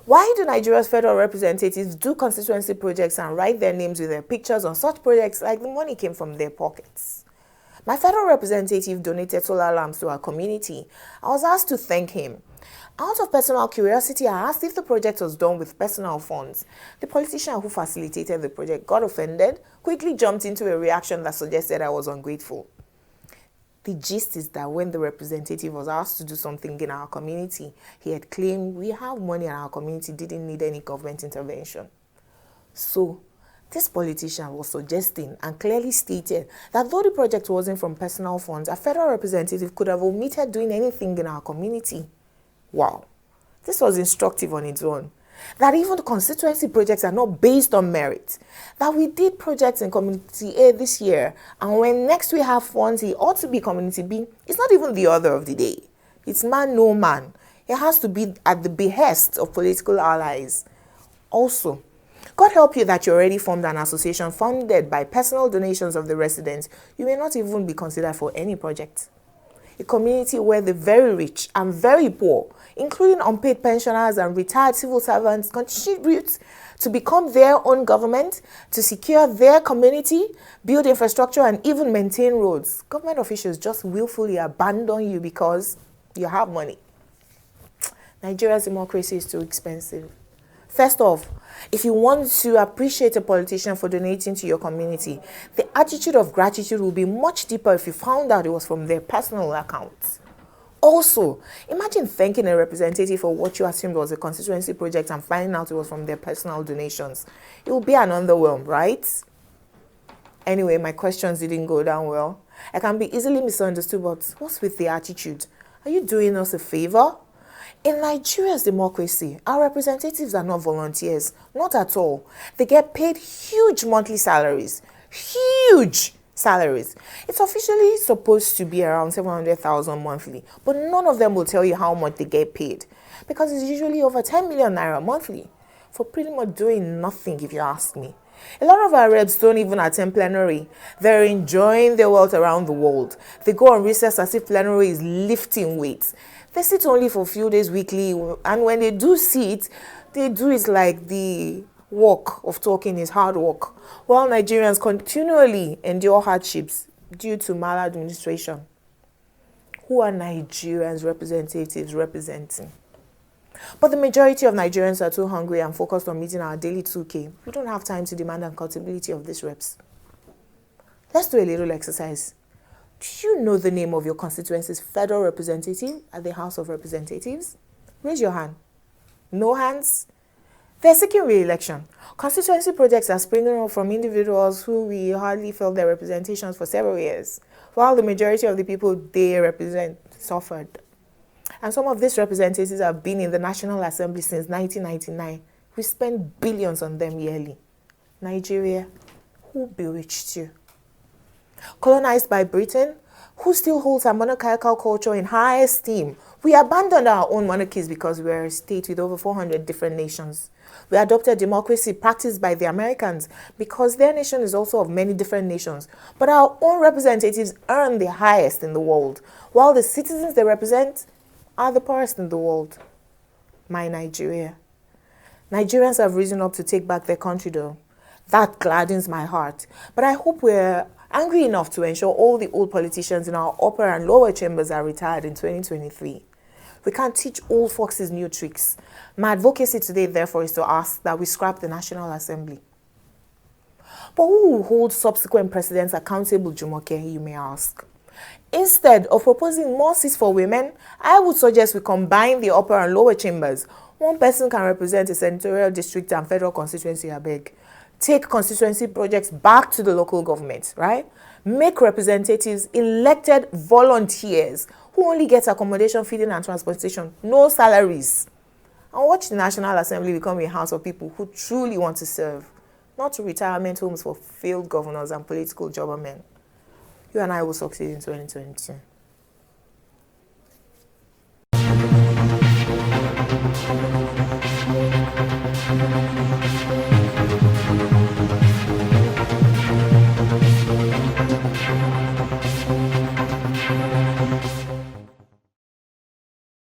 Why do Nigeria's federal representatives do constituency projects and write their names with their pictures on such projects like the money came from their pockets? My federal representative donated solar lamps to our community. I was asked to thank him. Out of personal curiosity, I asked if the project was done with personal funds. The politician who facilitated the project got offended, quickly jumped into a reaction that suggested I was ungrateful. The gist is that when the representative was asked to do something in our community, he had claimed we have money and our community didn't need any government intervention. So, this politician was suggesting and clearly stated that though the project wasn't from personal funds, a federal representative could have omitted doing anything in our community. Wow, this was instructive on its own. That even the constituency projects are not based on merit. That we did projects in Community A this year, and when next we have funds, it ought to be Community B. It's not even the order of the day. It's man, no man. It has to be at the behest of political allies. Also, God help you that you already formed an association funded by personal donations of the residents. You may not even be considered for any project. A community where the very rich and very poor, including unpaid pensioners and retired civil servants, contribute to become their own government, to secure their community, build infrastructure, and even maintain roads. Government officials just willfully abandon you because you have money. Nigeria's democracy is too expensive. First off, if you want to appreciate a politician for donating to your community, the attitude of gratitude will be much deeper if you found out it was from their personal accounts. Also, imagine thanking a representative for what you assumed was a constituency project and finding out it was from their personal donations. It will be an underwhelm, right? Anyway, my questions didn't go down well. I can be easily misunderstood, but what's with the attitude? Are you doing us a favor? In Nigeria's democracy, our representatives are not volunteers, not at all. They get paid huge monthly salaries, huge salaries. It's officially supposed to be around 700,000 monthly, but none of them will tell you how much they get paid because it's usually over 10 million naira monthly for pretty much doing nothing, if you ask me. A lot of our reps don't even attend plenary. They're enjoying their wealth around the world. They go on recess as if plenary is lifting weights. They sit only for a few days weekly, and when they do sit, they do it like the work of talking is hard work, while Nigerians continually endure hardships due to maladministration. Who are Nigerians' representatives representing? But the majority of Nigerians are too hungry and focused on meeting our daily 2K. We don't have time to demand accountability of these reps. Let's do a little exercise. Do you know the name of your constituency's federal representative at the House of Representatives? Raise your hand. No hands? They're seeking re-election. Constituency projects are springing up from individuals who we hardly felt their representations for several years, while the majority of the people they represent suffered. And some of these representatives have been in the National Assembly since 1999. We spend billions on them yearly. Nigeria, who bewitched you? Colonized by Britain, who still holds our monarchical culture in high esteem. We abandoned our own monarchies because we are a state with over 400 different nations. We adopted democracy practiced by the Americans because their nation is also of many different nations. But our own representatives earn the highest in the world, while the citizens they represent are the poorest in the world. My Nigeria. Nigerians have risen up to take back their country though. That gladdens my heart. But I hope we're angry enough to ensure all the old politicians in our upper and lower chambers are retired in 2023. We can't teach old foxes new tricks. My advocacy today, therefore, is to ask that we scrap the National Assembly. But who will hold subsequent presidents accountable, Jumoke, you may ask? Instead of proposing more seats for women, I would suggest we combine the upper and lower chambers. One person can represent a senatorial district and federal constituency, I beg. Take constituency projects back to the local government, right? Make representatives elected volunteers who only get accommodation, feeding, and transportation, no salaries. And watch the National Assembly become a house of people who truly want to serve, not retirement homes for failed governors and political jobbermen. You and I will succeed in 2022.